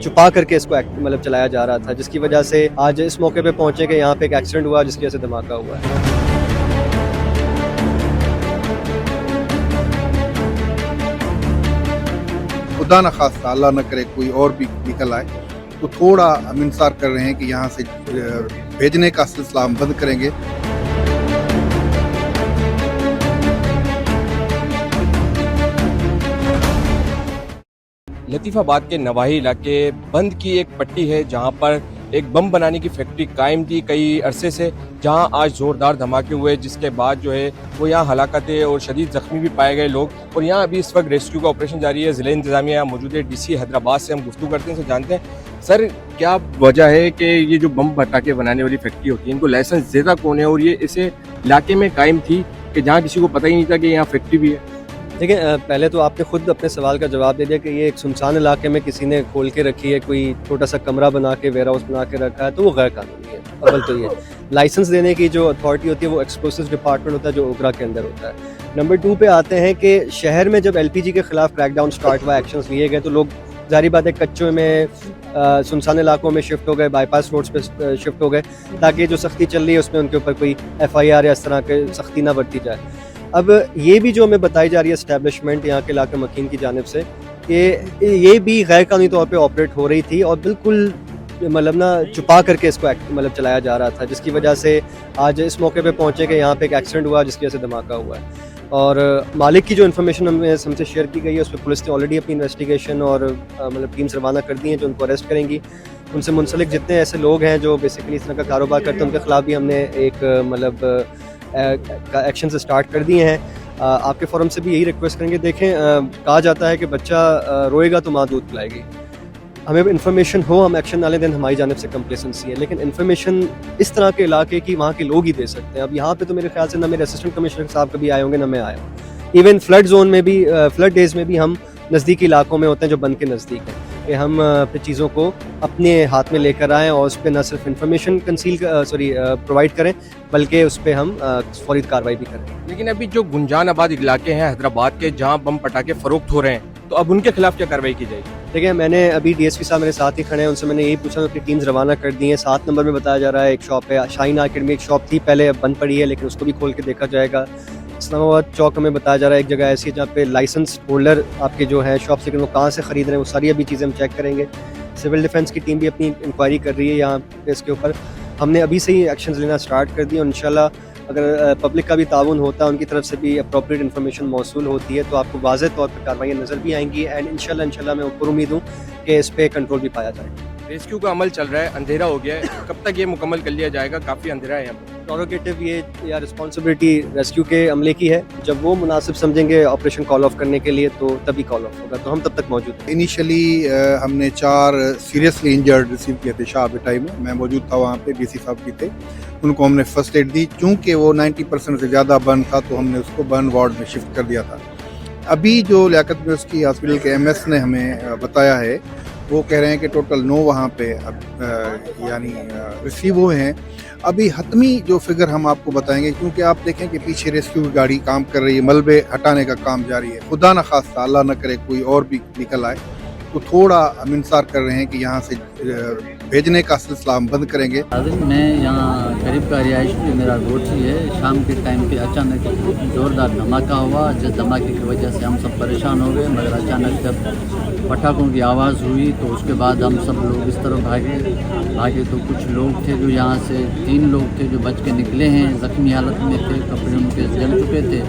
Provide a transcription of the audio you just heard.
छुपा करके इसको मतलब चलाया जा रहा था, जिसकी वजह से आज इस मौके पे पहुंचे कि यहाँ पे एक एक्सीडेंट हुआ जिसकी वजह से धमाका हुआ है। खुदा न खास्ता अल्लाह न करे कोई और भी निकल आए, तो थोड़ा हम इंतजार कर रहे हैं कि यहाँ से भेजने का सिलसिला हम बंद करेंगे। लतीफ़ाबाद के नवाही इलाके बंद की एक पट्टी है जहां पर एक बम बनाने की फैक्ट्री कायम थी कई अरसे से, जहां आज ज़ोरदार धमाके हुए जिसके बाद जो है वो यहाँ हलाकतें और शदीद ज़ख्मी भी पाए गए लोग। और यहाँ अभी इस वक्त रेस्क्यू का ऑपरेशन जारी है। ज़िला इंतज़ामिया यहाँ मौजूद है। DC हैदराबाद से हम गुफ्तगू करते हैं, से जानते हैं सर क्या वजह है कि ये जो बम पटाखे बनाने वाली फैक्ट्री होती है इनको लाइसेंस देता कौन है, और ये इसे इलाके में कायम थी कि जहाँ किसी को पता ही नहीं था कि यहाँ फैक्ट्री भी है। देखिए, पहले तो आपने खुद अपने सवाल का जवाब दे दिया कि ये एक सुनसान इलाके में किसी ने खोल के रखी है, कोई छोटा सा कमरा बना के वेयर हाउस बना के रखा है, तो वो गैर कानूनी है। अव्वल तो ये लाइसेंस देने की जो अथॉरिटी होती है वो एक्सप्लोसिव डिपार्टमेंट होता है जो ओकरा के अंदर होता है। नंबर 2 पे आते हैं कि शहर में जब LPG के खिलाफ क्रैकडाउन स्टार्ट हुआ, एक्शंस लिए गए, तो लोग जारी बात है कच्चों में सुनसान इलाकों में शिफ्ट हो गए, बाईपास रोड्स पे शिफ्ट हो गए, ताकि जो सख्ती चल रही है उसमें उनके ऊपर कोई FIR या इस तरह के सख्ती ना बरती जाए। अब ये भी जो हमें बताई जा रही है इस्टेब्लिशमेंट यहाँ के इलाके मकीन की जानिब से कि ये भी गैर कानूनी तौर पे ऑपरेट हो रही थी और बिल्कुल मतलब ना छुपा करके इसको मतलब चलाया जा रहा था, जिसकी वजह से आज इस मौके पे पहुंचे कि यहाँ पे एक एक्सीडेंट हुआ जिसकी वजह से धमाका हुआ है। और मालिक की जो इन्फॉर्मेशन हमसे शेयर की गई है उस पर पुलिस ने ऑलरेडी अपनी इन्वेस्टिगेशन और मतलब टीम्स रवाना कर दी हैं जो उनको अरेस्ट करेंगी। उनसे मुंसलिक जितने ऐसे लोग हैं जो बेसिकली इस तरह का कारोबार करते हैं उनके खिलाफ भी हमने एक मतलब एक्शन से स्टार्ट कर दिए हैं। आपके फोरम से भी यही रिक्वेस्ट करेंगे। देखें, कहा जाता है कि बच्चा रोएगा तो माँ दूध पिलाएगी। हमें इन्फॉर्मेशन हो हम एक्शन ना लें, देन हमारी जानिब से कंप्लेसेंसी है, लेकिन इन्फॉर्मेशन इस तरह के इलाके की वहाँ के लोग ही दे सकते हैं। अब यहाँ पे तो मेरे ख्याल से ना मेरे असिस्टेंट कमिश्नर साहब कभी आए होंगे ना मैं आया हूँ। इवन फ्लड जोन में भी फ्लड डेज में भी हम नज़दीकी इलाकों में होते हैं जो बंद के नज़दीक हैं कि हम फिर चीज़ों को अपने हाथ में लेकर आएँ और उस पर न सिर्फ इन्फॉर्मेशन प्रोवाइड करें बल्कि उस पर हम फौरी कार्रवाई भी करें। लेकिन अभी जो गुंजानाबाद इलाके हैं हैदराबाद के जहां बम पटाखे फरोख्त हो रहे हैं, तो अब उनके खिलाफ क्या कार्रवाई की जाएगी? देखिए, मैंने अभी DSP साहब मेरे साथ ही खड़े हैं, उनसे मैंने यही पूछा, अपनी टीम्स रवाना कर दी हैं। 7 नंबर में बताया जा रहा है एक शॉप है, शाहीन आर्केड में एक शॉप थी पहले, अब बंद पड़ी है, लेकिन उसको भी खोल के देखा जाएगा। इस्लामाबाद चौक में बताया जा रहा है एक जगह ऐसी है जहाँ पे लाइसेंस होल्डर आपके जो है शॉप से वो कहाँ से ख़रीद रहे हैं, वो सारी अभी चीज़ें हम चेक करेंगे। सिविल डिफेंस की टीम भी अपनी इंक्वायरी कर रही है यहाँ पे इसके ऊपर। हमने अभी से ही एक्शन लेना स्टार्ट कर दिया और इंशाल्लाह अगर पब्लिक का भी ताउन होता है, उनकी तरफ से भी अप्रोप्रिएट इन्फॉर्मेशन मौसूल होती है, तो आपको वाज़ेह तौर पर कार्रवाइयाँ नज़र भी आएंगी एंड इंशाल्लाह मैं ऊपर उम्मीद हूँ कि इस पर कंट्रोल भी पाया जाए। रेस्क्यू का अमल चल रहा है, अंधेरा हो गया है, कब तक ये मुकम्मल कर लिया जाएगा? काफ़ी अंधेरा है यहाँ पर। प्रोरोगेटिव ये या रिस्पॉन्सिबिलिटी रेस्क्यू के अमले की है, जब वो मुनासिब समझेंगे ऑपरेशन कॉल ऑफ करने के लिए तो तभी कॉल ऑफ होगा, तो हम तब तक मौजूद हैं। इनिशियली हमने 4 सीरियसली इंजर्ड रिसीव किए थे शाह बिटाई में। मैं मौजूद था वहाँ पे, DC साहब भी थे, उनको हमने फर्स्ट एड दी। चूँकि वो 90% से ज़्यादा बर्न था तो हमने उसको बर्न वार्ड में शिफ्ट कर दिया था। अभी जो लियाकत यूनिवर्सिटी हॉस्पिटल के MS ने हमें बताया है, वो कह रहे हैं कि टोटल 9 वहाँ पे अब यानी रिसीव हुए हैं। अभी हतमी जो फिगर हम आपको बताएंगे, क्योंकि आप देखें कि पीछे रेस्क्यू की गाड़ी काम कर रही है, मलबे हटाने का काम जारी है। खुदा न खास्ता अल्लाह न करे कोई और भी निकल आए, तो थोड़ा हम इंतजार कर रहे हैं कि यहाँ से भेजने का सिलसिला हम बंद करेंगे। मैं यहाँ करीब का रिहाइश में मेरा रोटी है। शाम के टाइम पे अचानक ज़ोरदार धमाका हुआ, जिस धमाके की वजह से हम सब परेशान हो गए, मगर अचानक जब पटाखों की आवाज़ हुई तो उसके बाद हम सब लोग इस तरफ भागे तो कुछ लोग थे जो यहाँ से 3 लोग थे जो बच के निकले हैं, ज़ख्मी हालत में थे, कपड़े उनके जल चुके थे।